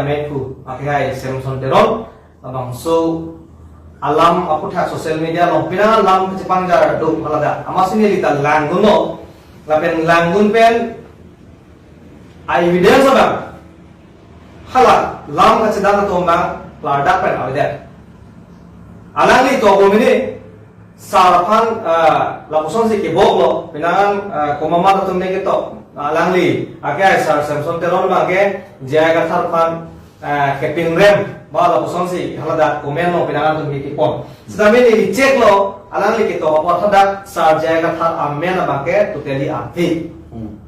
Meku akhirnya Samson Teron abang so alam aku tak sosial media lo pina alam kecepan jar do kalada amas ini lita langgun no lapen langgun pen evidence abang hala lam kecedan to bang ladak pen awida alang ni to gomini sarpan lapuson si kibok lo pinangan komama to me to alang li akhirnya Samson Teron bang jaga sarpan keping rem bala posonsi halada komeno pinangan tu mikipon sedami ni cek lo alang li kito apa hadak sar jaga thar amena bangke tuteli arti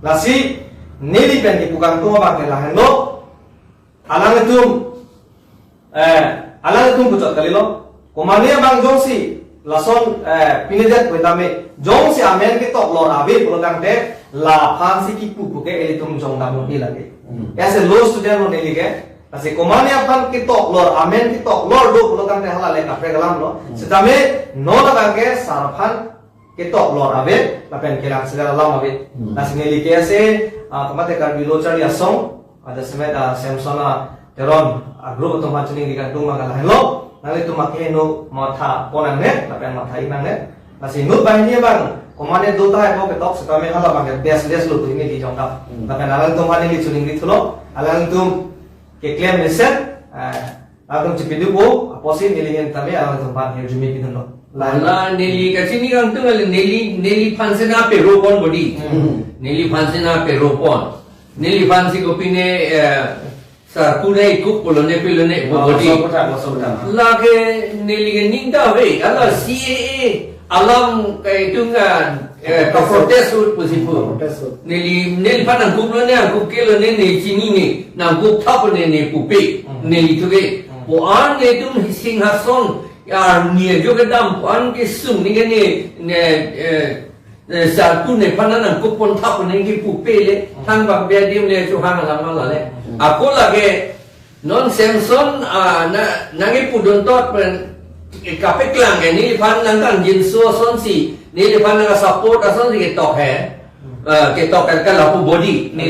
lasi nili pen di pugang tu bangke lahen lo alang itu pucot kali lo komania bang jongsi lason pinijat betame jongsi amen kito lo abi pulang de la phansi ki pupu ke elitum jong namun ni lagi ऐसे लो स्टूडेंट होने लगे ऐसे कोमाने अपन की तो लोर आमेन की तो लोर दो पुलो kan hala le kapre galam lo sedame no lagang ke sarfan की तो लोर आवे lapen kelang segala lam आवे nasi ne like ase kamate kar bilochar ya song ada semet Samsona Teron group to machuning di kantung magala hello nali tu makeno matha ponang ne lapen matha inang ne nasi nut bahini bang komane do ta hai ke tok sedame hala bang bes lo tu ini di jongkap lapen alang tu mani li chuning di thulo alang tu ke claim mesen agung cipidu ko aposi nilingin tami alang tempat hirjumi piduno la nili kachini kang tu nili fansena pe ropon body nili fansena pe ropon nili fansi ko pine sa pune ikuk polone pilone body la ke nili ke ningda we ala CAA alam kai tungan protes ut posifu nili panang kublone angkup kelone ne chini ne nangkup thapne ne pupe nili thuge po an ne tum singhason ya nie joge dam an ke sum ni ne sa tu ne panang angkup pon thapne ki pupe le thang bak be dim le chu hang la ma le aku lage non Samson na ngi pudon tot pen kapit lang ni pan lang kan jinso son si ni pan lang support ason si ketok hai ketok kan la pu body ni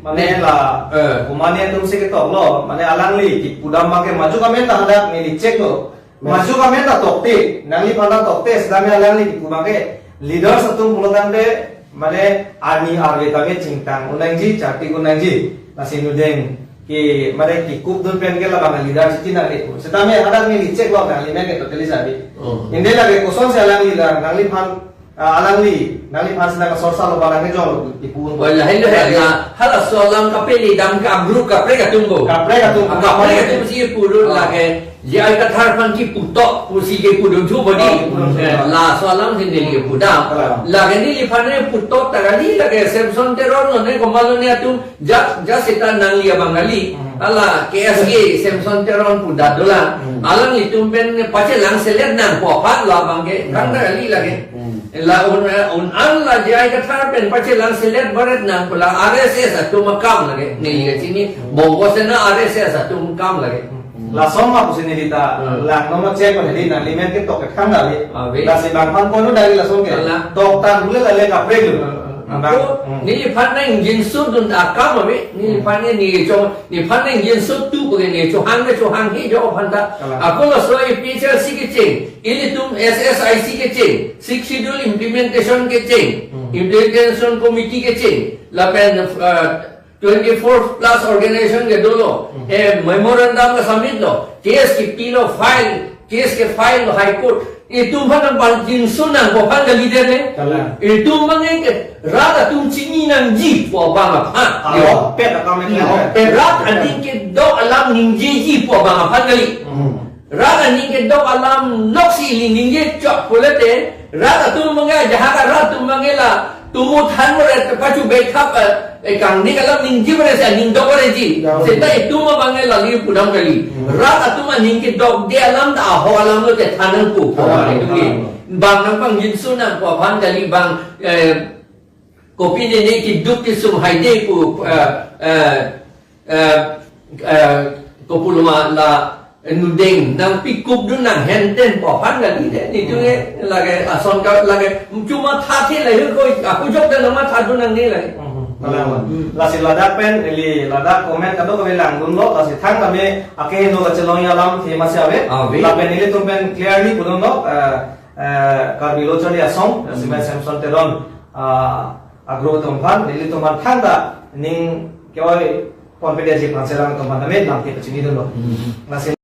mane la kumane tum se ketok lo mane alang li ki pudam make maju kamen ta hadak ni cek lo maju kamen ta tokte nali pana tokte sedame alang li ki kumake leader satum pulodan de mane army arwe tame cingtang unangji chati unangji nasinu deng कि मरे कि कुप दुन पेन के लगा leader city ना ले सेता में हडक में लीचे को नाली में के तो तेली साबी इंदे लगे कोसन से अलंग ली नाली फान से का सोरसा लो बाला के जो कि पुन वला हेलो है hala solam ka peli dam ka group ka pre ka tumbo si puru lage ya ka thar pan ki puto pusi ke pudu thu bodi la solam sin deli puda lage ni li fan ne puto tagali lage Samson Teron ne komalo ne atum ja seta nang lia bangali ala KSG Samson Teron puda dola alang litum pen pache lang selet nang po phat la bangge kang dali lage la un an la jai ka thar pen pache lang selet baret nang pula RSS atu makam lage ni ga sini bongo sena RSS atu makam lage la soma pusini dita la nomo check ko hedi na limen ke to ka khang dali la se bang phan ko no dali la som ke to tan bule la le ka preg ni phan na ingin su dun akam ave ni phan ni cho ni phan na ingin su tu ko ni cho hang hi jo phan da ako la so e feature si ke chain ili tum SSIC ke chain six schedule implementation ke chain implementation committee ke chain la pen 24 plus organization के दो लो मेमोरेंडम का सबमिट लो केस की पीलो file case के फाइल लो high court ये तुम भन बल जिनसो नंग को भन गली दे ने ये तुम मंगे के रात तुम चिनी नंग जी पो बांगा फा यो पे का में पे रात अंदी के दो अलार्म निंजे जी पो बांगा फन गली रात अंदी के दो अलार्म नॉक्सी निंजे चॉप पोलेते रात तुम मंगे जहां का रात तुम मंगे ला tumu than mo re pachu be khap e kang ni kalam ning ji bare sa ning do bare ji seta itu ma bangai la li pudam kali ra atuma ning ke dog de alam da ho alam lo te thanan ku ko bare tu ni bang nang bang yin su na ko phan kali bang kopi ne ne ki duk ki sum hai de ku ko puluma la nudeng nang pikup dun nang henten po phan kali de ni tu lage ason ka lage cuma tha the lai ko aku jok dan nama tha dun nang ni lai Kalau lasi ladak pen, ili ladak komen kado kami langgun lo, lasi thang kami ake no kacilong yalam thema siabe, lapen ili tumpen clearly pudon lo, karbilo cari asong, simen Samson teron agro tumpan, ili tumpan thang da ning kau confidence pangserang tumpan kami nanti kecini dulu, lasi